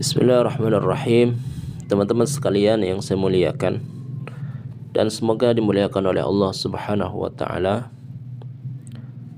Bismillahirrahmanirrahim. Teman-teman sekalian yang saya muliakan dan semoga dimuliakan oleh Allah Subhanahu wa taala.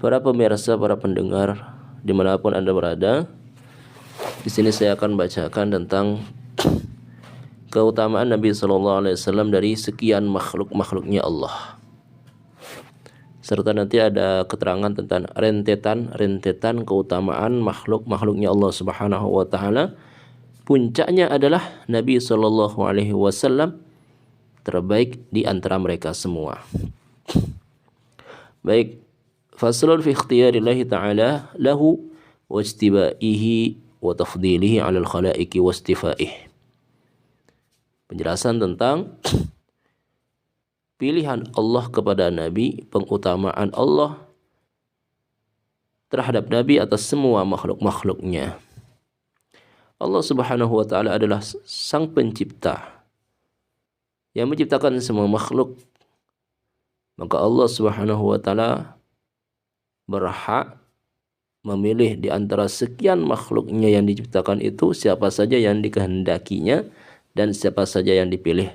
Para pemirsa, para pendengar dimanapun Anda berada, di sini saya akan bacakan tentang keutamaan Nabi sallallahu alaihi wasallam dari sekian makhluk-makhluknya Allah. Serta nanti ada keterangan tentang rentetan keutamaan makhluk-makhluknya Allah Subhanahu wa taala. Puncaknya adalah Nabi sallallahu alaihi wasallam terbaik di antara mereka semua. Baik, faslun fi ikhtiyarillahi ta'ala lahu wa istibaihi wa tafdilihi 'alal khalaiqi wa istifaihi. Penjelasan tentang pilihan Allah kepada Nabi, pengutamaan Allah terhadap Nabi atas semua makhluk-makhluknya. Allah Subhanahu wa taala adalah sang pencipta yang menciptakan semua makhluk. Maka Allah Subhanahu wa taala berhak memilih di antara sekian makhluknya yang diciptakan itu siapa saja yang dikehendakinya dan siapa saja yang dipilih.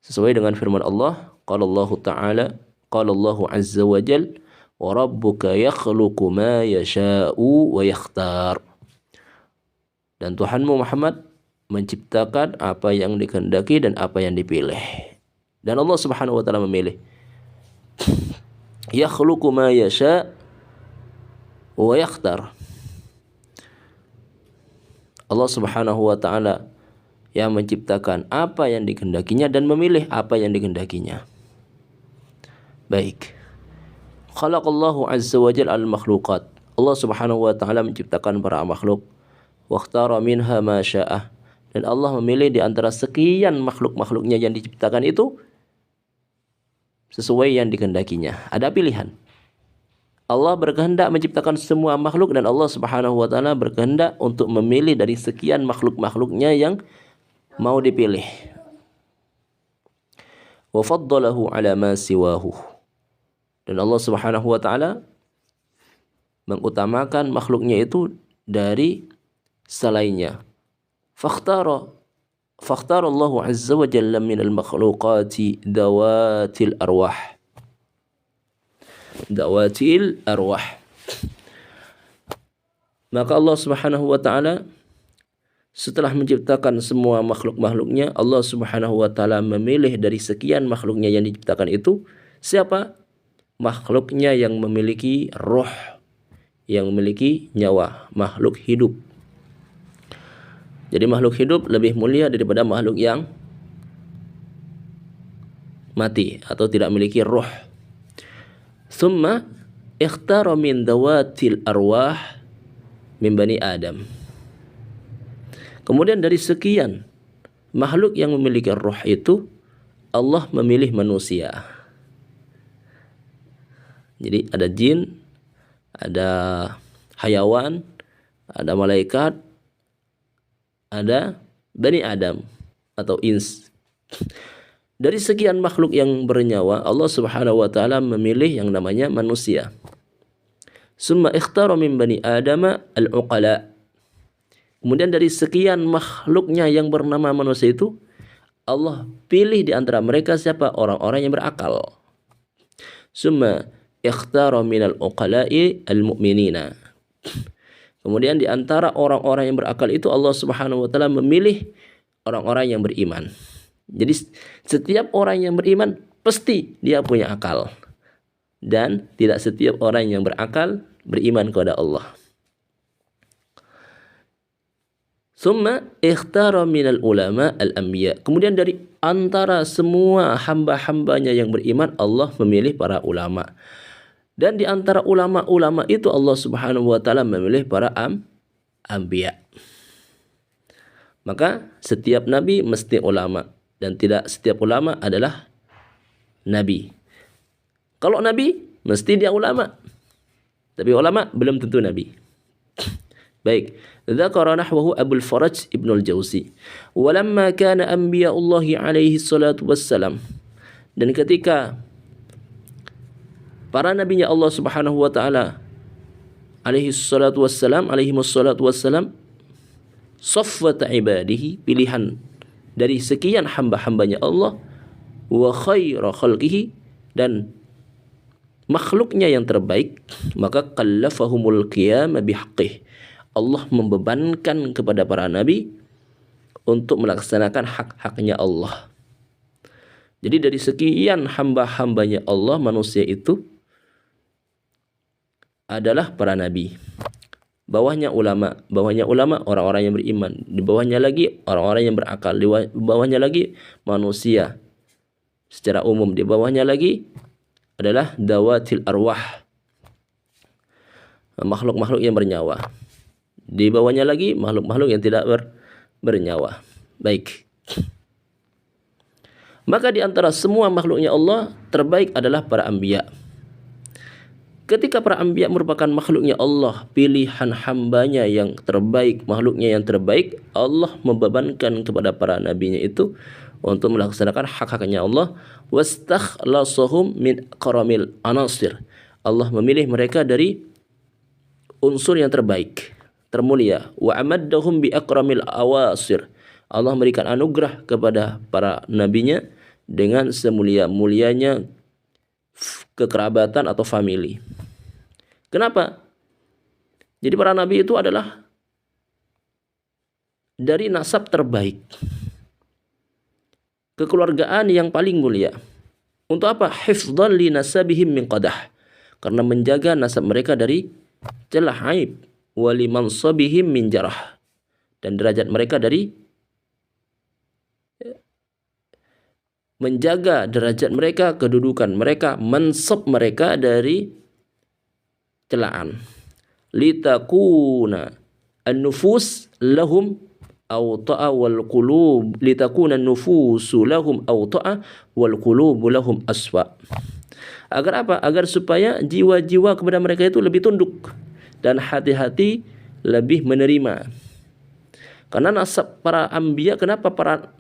Sesuai dengan firman Allah, qala Allah Ta'ala, qala Allah Azza wa Jalla, wa rabbuka yakhluqu ma yasha'u wa yakhtar. Dan Tuhanmu Muhammad menciptakan apa yang dikehendaki dan apa yang dipilih. Dan Allah Subhanahu wa taala memilih. Yakhluqu ma yasha' wa yakhtar. Allah Subhanahu wa taala yang menciptakan apa yang dikehendakinya dan memilih apa yang dikehendakinya. Baik. Khalaqallahu azza wa jalla al-makhluqat. Allah Subhanahu wa taala menciptakan para makhluk. Wakhtara minha ma sya'ah, dan Allah memilih di antara sekian makhluk-makhluknya yang diciptakan itu sesuai yang dikehendakinya. Ada pilihan. Allah berkehendak menciptakan semua makhluk dan Allah Subhanahu wa taala berkehendak untuk memilih dari sekian makhluk-makhluknya yang mau dipilih. Wa faddalahu ala ma siwahu. Dan Allah Subhanahu wa taala mengutamakan makhluknya itu dari selainnya. Fakhtara Allah Azza wa Jalla min al-makhluqati dawatil arwah. Maka Allah Subhanahu wa taala setelah menciptakan semua makhluk-makhluknya, Allah Subhanahu wa taala memilih dari sekian makhluknya yang diciptakan itu siapa? Makhluknya yang memiliki roh, yang memiliki nyawa, makhluk hidup. Jadi makhluk hidup lebih mulia daripada makhluk yang mati atau tidak memiliki roh. Thumma ikhtara min dawatil arwah min bani Adam. Kemudian dari sekian makhluk yang memiliki roh itu, Allah memilih manusia. Jadi ada jin, ada hayawan, ada malaikat, ada Bani Adam atau ins. Dari sekian makhluk yang bernyawa, Allah Subhanahu wa taala memilih yang namanya manusia. Summa ikhtara min Bani Adam al-uqala. Kemudian dari sekian makhluknya yang bernama manusia itu, Allah pilih di antara mereka siapa? Orang-orang yang berakal. Summa ikhtara min al-uqala'i al-mu'minina. Kemudian di antara orang-orang yang berakal itu Allah Subhanahu wa taala memilih orang-orang yang beriman. Jadi setiap orang yang beriman pasti dia punya akal. Dan tidak setiap orang yang berakal beriman kepada Allah. Summa ikhtara minal ulama al-anbiya. Kemudian dari antara semua hamba-hambanya yang beriman, Allah memilih para ulama. Dan di antara ulama-ulama itu Allah Subhanahu wa taala memilih para anbiya. Maka setiap nabi mesti ulama dan tidak setiap ulama adalah nabi. Kalau nabi mesti dia ulama. Tapi ulama belum tentu nabi. Baik, dzakara nahwahu Abul Faraj Ibnu al-Jauzi. Walamma kana anbiya'ullahi alaihi salatu wassalam. Dan ketika para nabinya Allah Subhanahu wa taala alaihi salatu wassalam safwata ibadihi, pilihan dari sekian hamba-hambanya Allah, wa khaira khalqihi, dan makhluknya yang terbaik, maka kallafahumul qiyam bihaqqih. Allah membebankan kepada para nabi untuk melaksanakan hak-haknya Allah. Jadi dari sekian hamba-hambanya Allah, manusia itu adalah para nabi. Bawahnya ulama orang-orang yang beriman, di bawahnya lagi orang-orang yang berakal, di bawahnya lagi manusia secara umum, di bawahnya lagi adalah dawatil arwah, makhluk-makhluk yang bernyawa, di bawahnya lagi makhluk-makhluk yang tidak bernyawa. Baik, maka di antara semua makhluknya Allah terbaik adalah para anbiya. Ketika para anbiya merupakan makhluknya Allah, pilihan hambanya yang terbaik, makhluknya yang terbaik, Allah membebankan kepada para nabinya itu untuk melaksanakan hak-haknya Allah. Wastakhlasahum min karamil anasir. Allah memilih mereka dari unsur yang terbaik, termulia. Wa amaddahum bi akramil awasir. Allah memberikan anugerah kepada para nabinya dengan semulia-mulianya kekerabatan atau famili. Kenapa? Jadi para nabi itu adalah dari nasab terbaik, kekeluargaan yang paling mulia. Untuk apa? Hifdzan li nasabihim min qadah, karena menjaga nasab mereka dari celah aib, wa li mansabihim min jarah, dan derajat mereka dari menjaga derajat mereka, kedudukan mereka, mansab mereka dari celaan. Litakuna an-nufus lahum awta'a wal qulub, litakuna an-nufusu lahum awta'a wal qulubu lahum aswa. Agar apa? Agar supaya jiwa-jiwa kepada mereka itu lebih tunduk dan hati-hati lebih menerima. Karena nasab para anbiya, kenapa para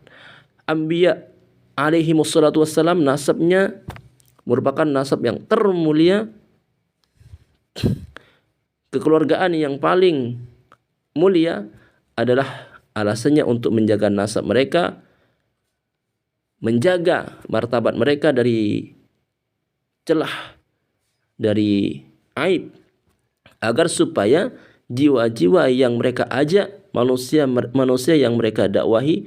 anbiya alaihi wassalatu wassalam nasabnya merupakan nasab yang termulia, kekeluargaan yang paling mulia, adalah alasannya untuk menjaga nasab mereka, menjaga martabat mereka dari celah, dari aib, agar supaya jiwa-jiwa yang mereka ajak, manusia yang mereka dakwahi,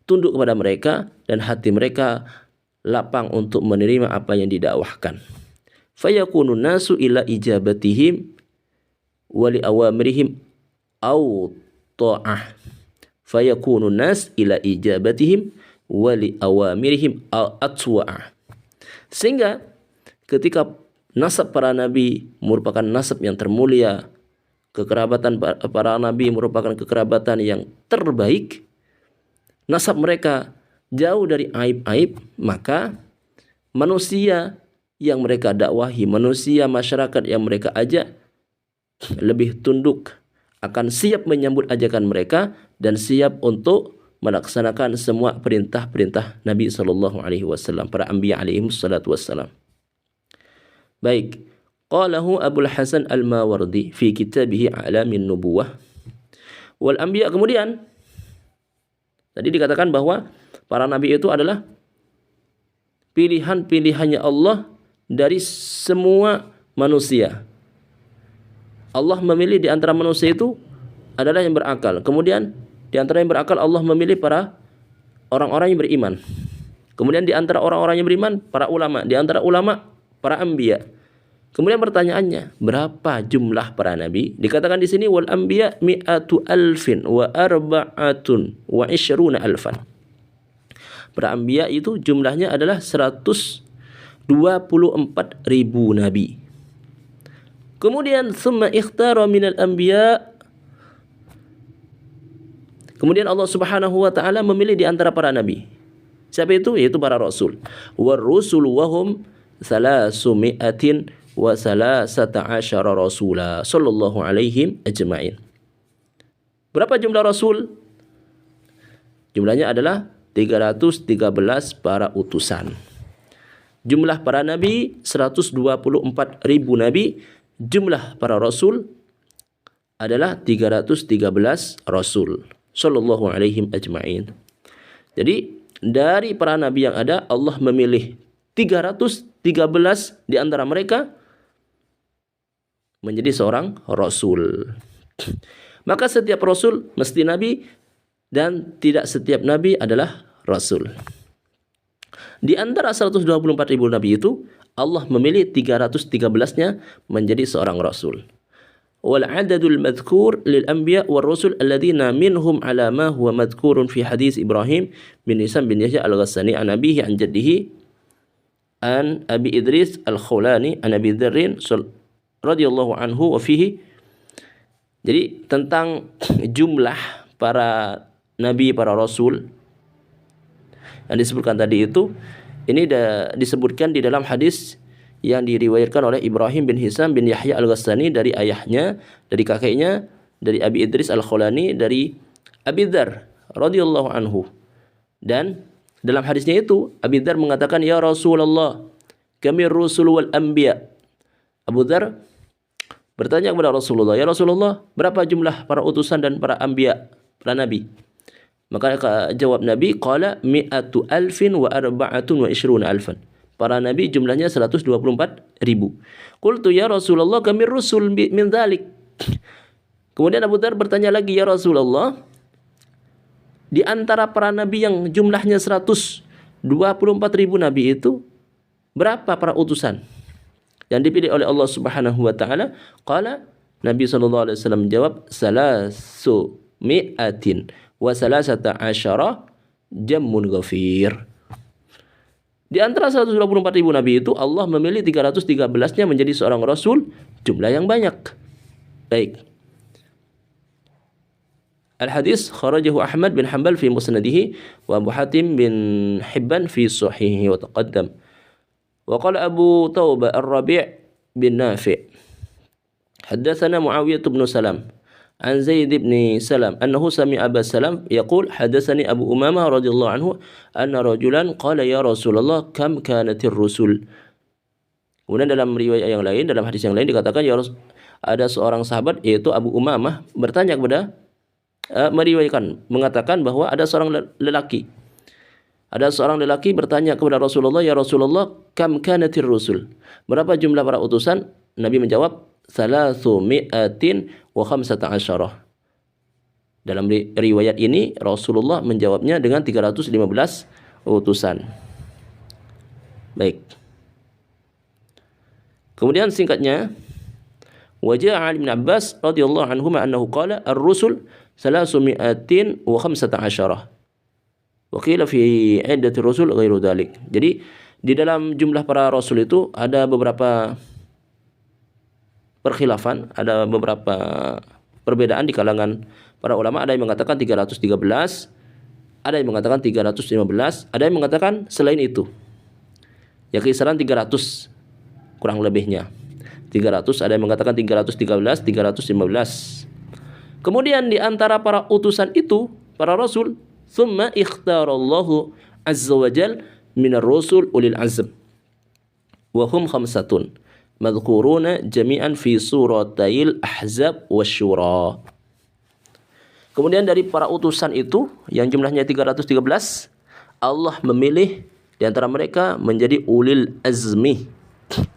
tunduk kepada mereka dan hati mereka lapang untuk menerima apa yang didakwahkan. Fayakunu nasu ila ijabatihim wa li awamirihim aw ta'ah. Fayakunu nas ila ijabatihim wa li awamirihim atwa'ah. Sehingga ketika nasab para nabi merupakan nasab yang termulia, kekerabatan para nabi merupakan kekerabatan yang terbaik, nasab mereka jauh dari aib-aib, maka manusia yang mereka dakwahi, manusia masyarakat yang mereka ajak lebih tunduk, akan siap menyambut ajakan mereka dan siap untuk melaksanakan semua perintah-perintah Nabi SAW, para anbiya alaihi wassalatu wassalam. Baik, qalahu Abul Hasan Al-Mawardi fi kitabih A'lamin Nubuwah wal anbiya. Kemudian tadi dikatakan bahwa para nabi itu adalah pilihan-pilihannya Allah dari semua manusia. Allah memilih di antara manusia itu adalah yang berakal. Kemudian di antara yang berakal Allah memilih para orang-orang yang beriman. Kemudian di antara orang-orang yang beriman para ulama, di antara ulama para anbiya. Kemudian pertanyaannya, berapa jumlah para nabi? Dikatakan di sini wal anbiya mi'atu alfin wa arba'atun wa ishruna alfan. Para anbiya itu jumlahnya adalah 124.000 nabi. Kemudian summa ikhtara minal anbiya. Kemudian Allah Subhanahu wa taala memilih di antara para nabi. Siapa itu? Yaitu para rasul. War rusul wahum 300 wa 13 rasula sallallahu alaihim ajma'in. Berapa jumlah rasul? Jumlahnya adalah 313 para utusan. Jumlah para nabi 124.000 nabi. Jumlah para rasul adalah 313 rasul. sallallahu alaihim ajma'in. Jadi dari para nabi yang ada, Allah memilih 313 di antara mereka menjadi seorang rasul. Maka setiap rasul mesti nabi dan tidak setiap nabi adalah rasul. Di antara 124.000 nabi itu, Allah memilih 313-nya menjadi seorang rasul. Wal adadul madhkur lil anbiya wal rusul alladziina minhum ala ma huwa madhkurun fi hadis Ibrahim bin Hisam bin Yahya al-Ghassani an abihi an jaddihi an Abi Idris al-Khawlani an Abi Dzarrin radhiyallahu anhu wa fihi. Jadi tentang jumlah para nabi, para rasul yang disebutkan tadi itu, ini disebutkan di dalam hadis yang diriwayatkan oleh Ibrahim bin Hisam bin Yahya al-Ghassani dari ayahnya, dari kakeknya, dari Abi Idris al-Khawlani, dari Abi Dzar radhiyallahu anhu. Dan dalam hadisnya itu Abi Dzar mengatakan, "Ya Rasulullah, kami rusul wal anbiya." Abu Dzar bertanya kepada Rasulullah, "Ya Rasulullah, berapa jumlah para utusan dan para anbiya, para nabi?" Maka jawab Nabi, "Qala mi'atu alfin wa arba'atun wa ishruna alfan." Para nabi jumlahnya 124.000. Qultu ya Rasulullah, kami rusul min dzalik. Kemudian Abu Dzar bertanya lagi, "Ya Rasulullah, di antara para nabi yang jumlahnya 124.000 nabi itu, berapa para utusan yang dipilih oleh Allah Subhanahu wa taala?" Qala, Nabi sallallahu alaihi wasallam menjawab, "Salasu mi'atin wa salasata asyara jammun ghafir." Di antara 124.000 nabi itu, Allah memilih 313-nya menjadi seorang rasul, jumlah yang banyak. Baik. Al-hadis kharajahu Ahmad bin Hanbal fi musnadihi wa Abu Hatim bin Hibban fi sahihihi wa taqaddam. Wa qala Abu Taubah Ar-Rabi' bin Nafi' haddatsana Muawiyah bin Salam an Zaid bin Salam annahu sami'a Aba Salam yaqul hadatsani Abu Umamah radhiyallahu anhu anna rajulan qala ya Rasulullah kam kanatir rusul. Kemudian dalam riwayat yang lain, dalam hadis yang lain dikatakan ada seorang sahabat yaitu Abu Umamah bertanya kepada mengatakan bahwa ada seorang lelaki. Ada seorang lelaki bertanya kepada Rasulullah, "Ya Rasulullah, kam kanatir rusul?" Berapa jumlah para utusan? Nabi menjawab, "Salasu mi'atin wa khamsata asyarah." Dalam riwayat ini Rasulullah menjawabnya dengan 315 utusan. Baik. Kemudian singkatnya, wajah Ali bin Abbas radhiyallahu anhuma annahu qala ar-rusul salasu mi'atin wa khamsata asyarah. Wa qila fi iddati rusul ghairu dzalik. Jadi di dalam jumlah para rasul itu ada beberapa perkhilafan, ada beberapa perbedaan di kalangan para ulama. Ada yang mengatakan 313, ada yang mengatakan 315, ada yang mengatakan selain itu. Ya kisaran 300 kurang lebihnya. 300, ada yang mengatakan 313, 315. Kemudian di antara para utusan itu, para rasul, thumma ikhtarallahu azza wa jal minar rusul ulil azm. Wa hum khamsatun. Madhkuruna jami'an fi suratail Ahzab wasyura. Kemudian dari para utusan itu yang jumlahnya 313, Allah memilih di antara mereka menjadi ulil azmi,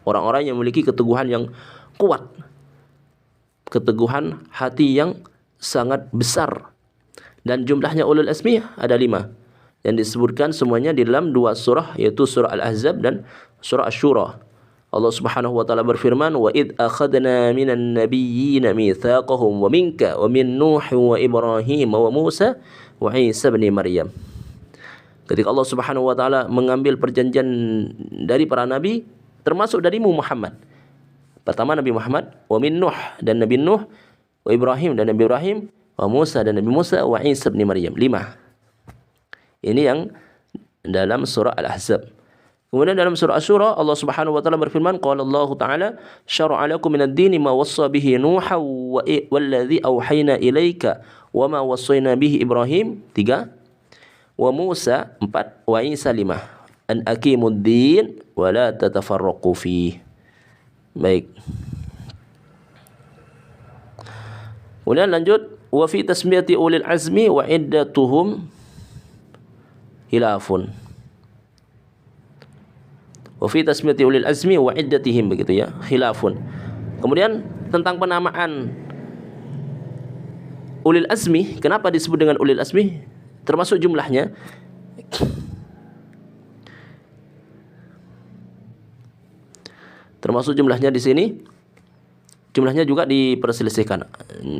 orang-orang yang memiliki keteguhan yang kuat, keteguhan hati yang sangat besar. Dan jumlahnya ulil azmi ada 5 yang disebutkan semuanya di dalam 2 surah, yaitu surah Al-Ahzab dan surah Asy-Syura. Allah Subhanahu wa taala berfirman, "Wa id akhadna minan nabiyyina mitsaqahum wa minka wa min Nuh wa Ibrahim wa Musa wa Isa bin Maryam." Ketika Allah Subhanahu wa taala mengambil perjanjian dari para nabi, termasuk darimu Muhammad. Pertama Nabi Muhammad, wa min Nuh, dan Nabi Nuh, wa Ibrahim, dan Nabi Ibrahim, wa Musa, dan Nabi Musa, wa Isa bin Maryam. 5. Ini yang dalam surah Al-Ahzab. Kemudian dalam surah Asy-Syura Allah Subhanahu wa taala berfirman, qala Allah taala, syara'a lakum minad dini ma wassa bihi Nuha walladzi auhayna ilaika wa ma wassayna bihi Ibrahim. 3. Wa Musa. 4. Wa Isa. 5. An aqimud din wa la tatafarraqu fihi. Baik. Kemudian lanjut, wa fi tasmiyati ulil azmi wa iddatuhum hilafun. Wa fi tasmiyati ulil azmi wa iddatihim, begitu ya, khilafun. Kemudian tentang penamaan ulil azmi, kenapa disebut dengan ulil azmi? Termasuk jumlahnya. Termasuk jumlahnya di sini. Jumlahnya juga diperselisihkan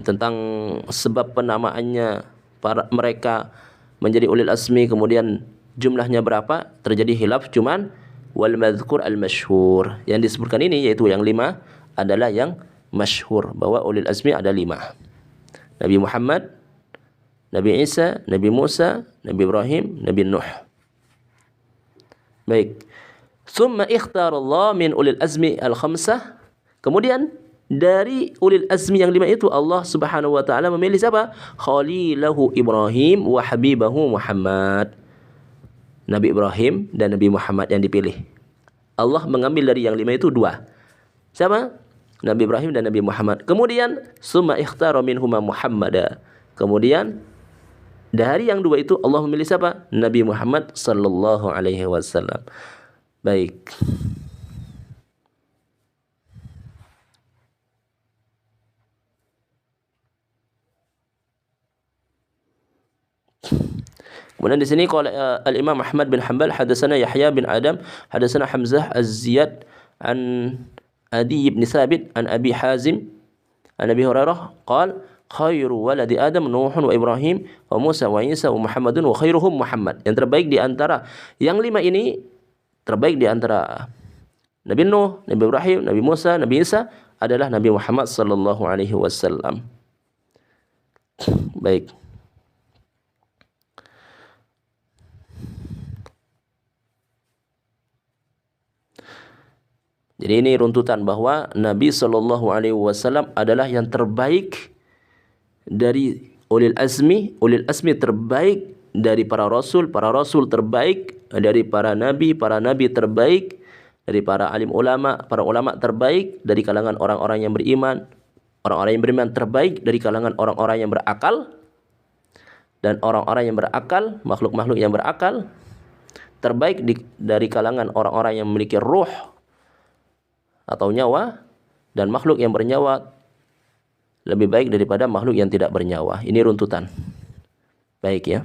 tentang sebab penamaannya mereka menjadi ulil azmi, kemudian jumlahnya berapa, terjadi khilaf. Cuman wal madhkur al masyhur, yang disebutkan ini yaitu yang 5 adalah yang masyhur, bahwa ulil azmi ada 5. Nabi Muhammad, Nabi Isa, Nabi Musa, Nabi Ibrahim, Nabi Nuh. Baik. Thumma ikhtarallah min ulil azmi al-khamsah. Kemudian dari ulil azmi yang 5 itu Allah Subhanahu wa taala memilih siapa? Khalilahu Ibrahim wa habibahu Muhammad. Nabi Ibrahim dan Nabi Muhammad yang dipilih. Allah mengambil dari yang 5 itu 2. Siapa? Nabi Ibrahim dan Nabi Muhammad. Kemudian summa ikhtara minhuma Muhammada. Kemudian dari yang 2 itu Allah memilih siapa? Nabi Muhammad sallallahu alaihi wasallam. Baik. Kemudian di sini qala al-Imam Ahmad bin Hanbal hadatsana Yahya bin Adam hadatsana Hamzah Az-Ziyad an Adi bin Thabit an Abi Hazim an Abi Hurairah qala khairu waladi Adam Nuhun wa Ibrahim wa Musa wa Isa wa Muhammadun wa khairuhum Muhammad. Yang terbaik di antara yang 5 ini, terbaik di antara Nabi Nuh, Nabi Ibrahim, Nabi Musa, Nabi Isa adalah Nabi Muhammad sallallahu alaihi wasallam. Baik. Jadi ini runtutan bahwa Nabi sallallahu alaihi wasallam adalah yang terbaik dari ulil azmi. Ulil azmi terbaik dari para rasul terbaik dari para nabi terbaik dari para alim ulama, para ulama terbaik dari kalangan orang-orang yang beriman, orang-orang yang beriman terbaik dari kalangan orang-orang yang berakal, dan orang-orang yang berakal, makhluk-makhluk yang berakal terbaik dari kalangan orang-orang yang memiliki ruh atau nyawa, dan makhluk yang bernyawa lebih baik daripada makhluk yang tidak bernyawa. Ini runtutan. Baik ya.